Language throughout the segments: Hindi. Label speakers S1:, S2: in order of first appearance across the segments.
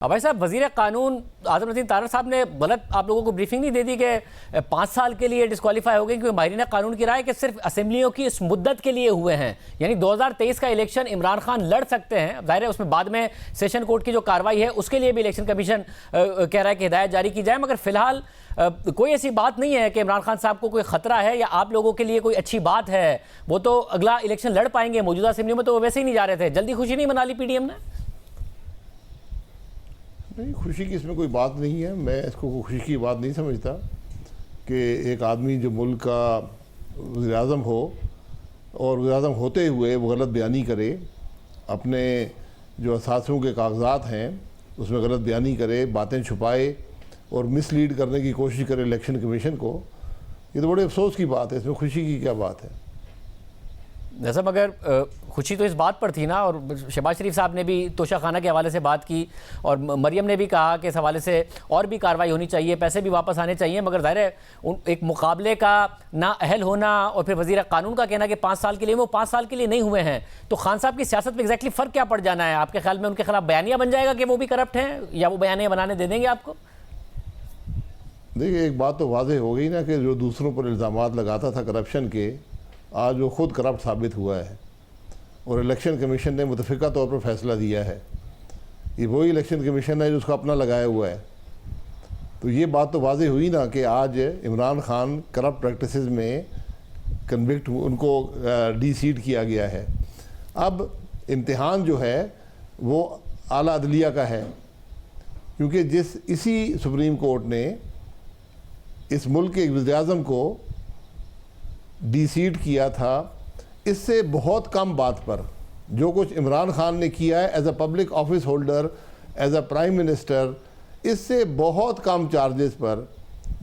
S1: भाई साहब, वजीर कानून आज़म नज़ीर तारड़ साहब ने गलत आप लोगों को ब्रीफिंग नहीं दे दी कि 5 साल के लिए डिस्क्वालीफाई हो गए, क्योंकि माहिरीन कानून की राय कि सिर्फ असेंबलियों की इस मुद्दत के लिए हुए हैं। यानी 2023 का इलेक्शन इमरान खान लड़ सकते हैं, जाहिर है उसमें बाद में सेशन कोर्ट की जो कार्रवाई है उसके लिए भी इलेक्शन कमीशन कह रहा है कि हिदायत जारी की जाए, मगर फिलहाल कोई ऐसी बात नहीं है कि इमरान खान साहब को कोई खतरा है या आप लोगों के लिए कोई अच्छी बात है। वो तो अगला इलेक्शन लड़ पाएंगे, मौजूदा असेंबलियों में तो वो वैसे ही नहीं जा रहे थे। जल्दी खुशी नहीं मना ली पीडीएम ने?
S2: नहीं, खुशी की इसमें कोई बात नहीं है। मैं इसको खुशी की बात नहीं समझता कि एक आदमी जो मुल्क का वज़ीर आज़म हो और वज़ीर आज़म होते हुए वो गलत बयानी करे, अपने जो असासों के कागजात हैं उसमें गलत बयानी करे, बातें छुपाए और मिसलीड करने की कोशिश करे इलेक्शन कमीशन को। ये तो बड़े अफसोस की बात है, इसमें खुशी की क्या बात है।
S1: जैसा मगर खुशी तो इस बात पर थी ना, और शहबाज शरीफ साहब ने भी तोशाखाना के हवाले से बात की और मरियम ने भी कहा कि इस हवाले से और भी कार्रवाई होनी चाहिए, पैसे भी वापस आने चाहिए। मगर ज़ाहिर है एक मुकाबले का ना अहल होना और फिर वज़ीर कानून का कहना कि 5 साल के लिए, वो 5 साल के लिए नहीं हुए हैं। तो खान साहब की सियासत में एग्जैक्टली फ़र्क क्या पड़ जाना है आपके ख्याल में? उनके खिलाफ बयानिया बन जाएगा कि वो भी करप्ट हैं, या वो बयानिया बनाने दे देंगे आपको?
S2: देखिए, एक बात तो वाज़ेह हो गई ना कि जो दूसरों पर इल्ज़ामात लगाता था करप्शन के, आज वो ख़ुद करप्ट साबित हुआ है और इलेक्शन कमीशन ने मुतफ़िका तौर पर फैसला दिया है। ये वही इलेक्शन कमीशन है जो उसका अपना लगाया हुआ है। तो ये बात तो वाज़ेह हुई ना कि आज इमरान खान करप्ट प्रैक्टिसेस में कन्विक्ट, उनको डी-सीट किया गया है। अब इम्तिहान जो है वो आला अदलिया का है, क्योंकि इसी सुप्रीम कोर्ट ने इस मुल्क के वज़ीर आज़म को डी-सीट किया था। इससे बहुत कम बात पर जो कुछ इमरान खान ने किया है as a public office holder, as a prime minister, इससे बहुत कम चार्जेस पर,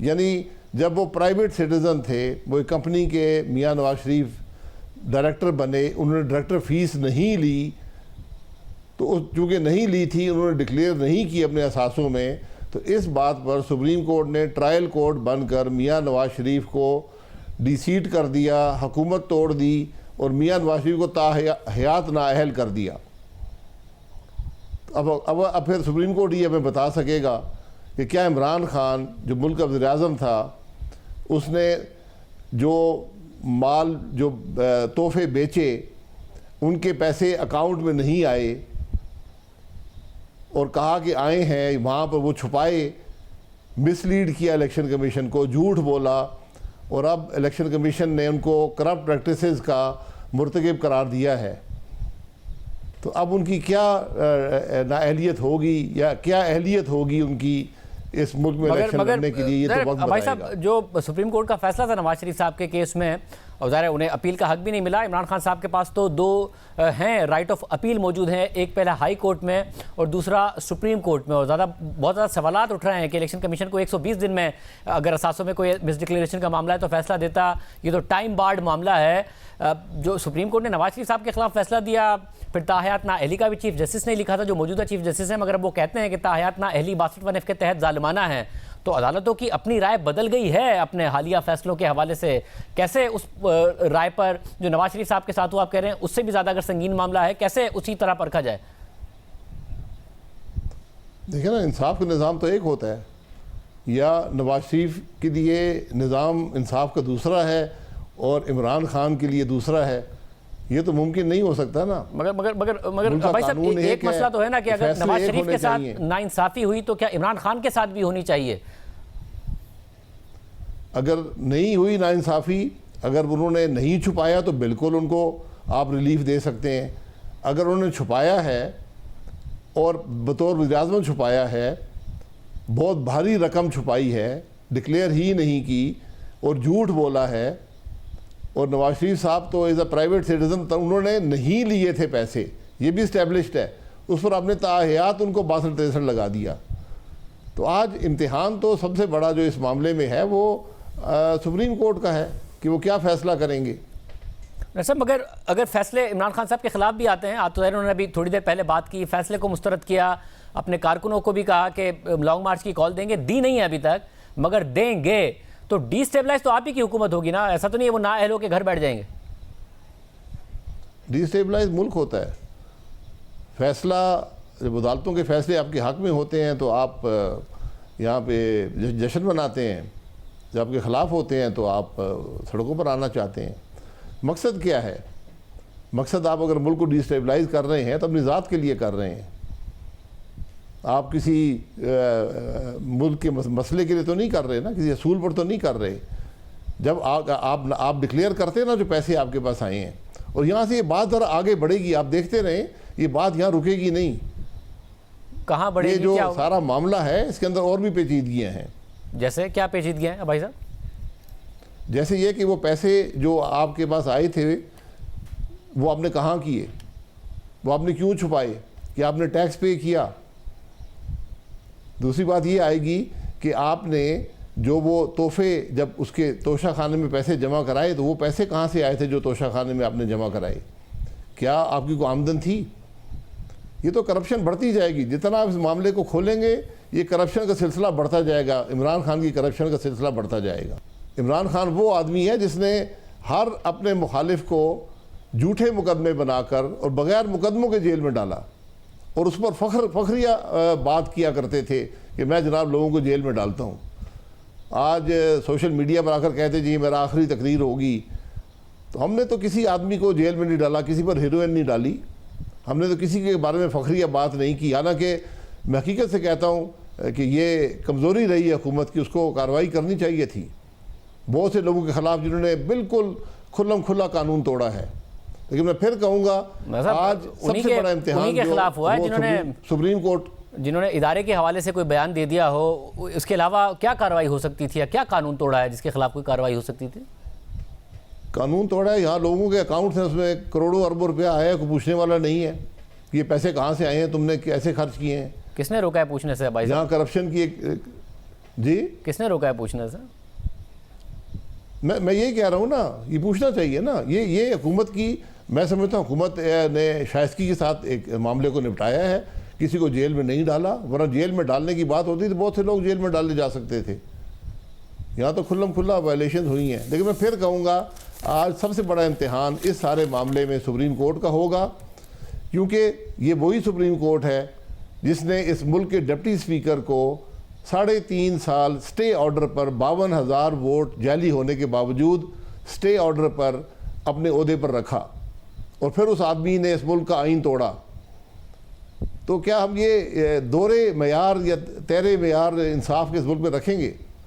S2: यानी जब वो प्राइवेट सिटीज़न थे, वो एक कंपनी के मियां नवाज शरीफ डायरेक्टर बने, उन्होंने डायरेक्टर फीस नहीं ली, तो चूँकि नहीं ली थी, उन्होंने डिक्लेयर नहीं की अपने असासों में, तो इस बात पर सुप्रीम कोर्ट ने ट्रायल कोर्ट बनकर मियां नवाज शरीफ को डी-सीट कर दिया, हुकूमत तोड़ दी और मियां नवाज शरीफ को ताहयात नाअहल कर दिया। अब फिर सुप्रीम कोर्ट ये हमें बता सकेगा कि क्या इमरान खान जो मुल्क का वज़ीर आज़म था, उसने जो माल, जो तोहफे बेचे, उनके पैसे अकाउंट में नहीं आए और कहा कि आए हैं, वहाँ पर वो छुपाए, मिसलीड किया इलेक्शन कमीशन को, झूठ बोला, और अब इलेक्शन कमीशन ने उनको करप्ट प्रैक्टिसेस का मुर्तकिब करार दिया है। तो अब उनकी क्या नाअहलियत होगी या क्या अहलियत होगी उनकी इस मुल्क में इलेक्शन लड़ने के लिए, ये तो वक्त
S1: भाई साहब,
S2: बताएगा।
S1: जो सुप्रीम कोर्ट का फैसला था नवाज शरीफ साहब के केस में, और ज़ाहिर है उन्हें अपील का हक भी नहीं मिला। इमरान खान साहब के पास तो 2 हैं राइट ऑफ अपील मौजूद हैं, एक पहला हाई कोर्ट में और दूसरा सुप्रीम कोर्ट में। और बहुत ज़्यादा सवालात उठ रहे हैं कि इलेक्शन कमीशन को 120 दिन में अगर असासों में कोई मिसडिक्लेरेशन का मामला है तो फैसला देता। ये तो टाइम बार्ड मामला है। जो सुप्रीम कोर्ट ने नवाज शरीफ साहब के खिलाफ फैसला दिया, फिर ताहयात नाअहली का भी चीफ जस्टिस ने लिखा था, जो मौजूदा चीफ जस्टिस हैं, मगर वो कहते हैं कि ताहयात नाअहली 62(1) के तहत जालिमाना है। तो अदालतों की अपनी राय बदल गई है अपने हालिया फैसलों के हवाले से। कैसे उस राय पर जो नवाज शरीफ साहब के साथ हुआ, आप कह रहे हैं उससे भी ज़्यादा अगर संगीन मामला है, कैसे उसी तरह परखा जाए?
S2: देखिए ना, इंसाफ का निज़ाम तो एक होता है, या नवाज शरीफ के लिए निज़ाम इंसाफ का दूसरा है और इमरान खान के लिए दूसरा है। ये तो मुमकिन नहीं हो सकता ना।
S1: मगर मगर मगर मगर भाई साहब, एक मसला तो है ना कि अगर नवाज शरीफ के साथ नाइंसाफ़ी हुई तो क्या इमरान खान के साथ भी होनी चाहिए?
S2: अगर नहीं हुई नाइंसाफ़ी, अगर उन्होंने नहीं छुपाया तो बिल्कुल उनको आप रिलीफ दे सकते हैं। अगर उन्होंने छुपाया है और बतौर वज़ीर आज़म छुपाया है, बहुत भारी रकम छुपाई है, डिक्लेयर ही नहीं की और झूठ बोला है, और नवाज शरीफ साहब तो एज अ प्राइवेट सिटीज़न उन्होंने नहीं लिए थे पैसे, ये भी इस्टेब्लिश्ड है, उस पर आपने ताहयात उनको 62-63 लगा दिया। तो आज इम्तिहान तो सबसे बड़ा जो इस मामले में है वो सुप्रीम कोर्ट का है कि वो क्या फ़ैसला करेंगे।
S1: सर, मगर अगर फैसले इमरान खान साहब के खिलाफ भी आते हैं, आप तो उन्होंने अभी थोड़ी देर पहले बात की, फैसले को मुस्तरद किया, अपने कारकुनों को भी कहा कि लॉन्ग मार्च की कॉल देंगे, दी नहीं है अभी तक, मगर देंगे, तो डिस्टेबलाइज तो आप ही की हुकूमत होगी ना। ऐसा तो नहीं है वो नाअहलों के घर बैठ जाएंगे।
S2: डिस्टेबलाइज मुल्क होता है, फैसला जब अदालतों के फैसले आपके हक़ में होते हैं तो आप यहाँ पे जश्न मनाते हैं, जब आपके ख़िलाफ़ होते हैं तो आप सड़कों पर आना चाहते हैं। मकसद क्या है? मकसद, आप अगर मुल्क को डिस्टेबलाइज कर रहे हैं तो अपनी ज़ात के लिए कर रहे हैं, आप किसी मुल्क के मसले के लिए तो नहीं कर रहे ना, किसी असूल पर तो नहीं कर रहे। जब आप डिक्लेयर करते हैं ना जो पैसे आपके पास आए हैं, और यहाँ से ये बात ज़रा आगे बढ़ेगी, आप देखते रहें, ये बात यहाँ रुकेगी नहीं।
S1: कहाँ बढ़ेगी?
S2: ये जो
S1: क्या
S2: सारा मामला है इसके अंदर और भी पेचीदगियाँ हैं।
S1: जैसे क्या पेचीदगियाँ हैं भाई साहब?
S2: जैसे ये कि वो पैसे जो आपके पास आए थे वो आपने कहाँ किए, वो आपने क्यों छुपाए, कि आपने टैक्स पे किया? दूसरी बात ये आएगी कि आपने जो वो तोहफे, जब उसके तोशा खाने में पैसे जमा कराए तो वो पैसे कहाँ से आए थे जो तोशा खाने में आपने जमा कराए? क्या आपकी कोई आमदन थी? ये तो करप्शन बढ़ती जाएगी। जितना आप इस मामले को खोलेंगे ये करप्शन का सिलसिला बढ़ता जाएगा, इमरान खान की करप्शन का सिलसिला बढ़ता जाएगा। इमरान खान वो आदमी है जिसने हर अपने मुखालिफ को झूठे मुकदमे बनाकर और बग़ैर मुकदमों के जेल में डाला, और उस पर फखरिया बात किया करते थे कि मैं जनाब लोगों को जेल में डालता हूँ। आज सोशल मीडिया पर आकर कहते जी मेरा आखिरी तकरीर होगी। तो हमने तो किसी आदमी को जेल में नहीं डाला, किसी पर हेरोइन नहीं डाली, हमने तो किसी के बारे में फखरिया बात नहीं की। हालांकि मैं हकीकत से कहता हूँ कि ये कमज़ोरी रही है हुकूमत की, उसको कार्रवाई करनी चाहिए थी। बहुत से लोगों के ख़िलाफ़ जिन्होंने बिल्कुल खुल्लम खुल्ला कानून तोड़ा है। लेकिन मैं फिर कहूँगा आज सबसे बड़ा इम्तिहान
S1: के खिलाफ हुआ है जिन्होंने
S2: सुप्रीम कोर्ट,
S1: जिन्होंने इदारे के हवाले से कोई बयान दे दिया हो। इसके अलावा क्या कार्रवाई हो सकती थी, या क्या कानून तोड़ा है जिसके खिलाफ कोई कार्रवाई हो सकती थी?
S2: कानून तोड़ा है, यहाँ लोगों के अकाउंट से उसमें करोड़ों अरबों रुपया आया है, कोई पूछने वाला नहीं है ये पैसे कहाँ से आए हैं, तुमने कैसे खर्च किए हैं।
S1: किसने रोका है पूछने से भाई?
S2: यहाँ करप्शन की एक जी,
S1: किसने रोका है पूछने से?
S2: मैं ये कह रहा हूँ ना, ये पूछना चाहिए ना। ये हुकूमत की, मैं समझता हूँ हुकूमत ने शाइस्तगी के साथ एक मामले को निपटाया है, किसी को जेल में नहीं डाला। वरना जेल में डालने की बात होती तो बहुत से लोग जेल में डाले जा सकते थे। यहाँ तो खुल्लम खुल्ला वायलेशन हुई हैं। लेकिन मैं फिर कहूँगा आज सबसे बड़ा इम्तिहान इस सारे मामले में सुप्रीम कोर्ट का होगा, क्योंकि ये वही सुप्रीम कोर्ट है जिसने इस मुल्क के डिप्टी स्पीकर को 3.5 साल स्टे ऑर्डर पर 52,000 वोट जाली होने के बावजूद स्टे ऑर्डर पर अपने ओहदे पर रखा, और फिर उस आदमी ने इस मुल्क का आइन तोड़ा। तो क्या हम ये दोहरे मेयार या तेरे मेयार इंसाफ के इस मुल्क में रखेंगे?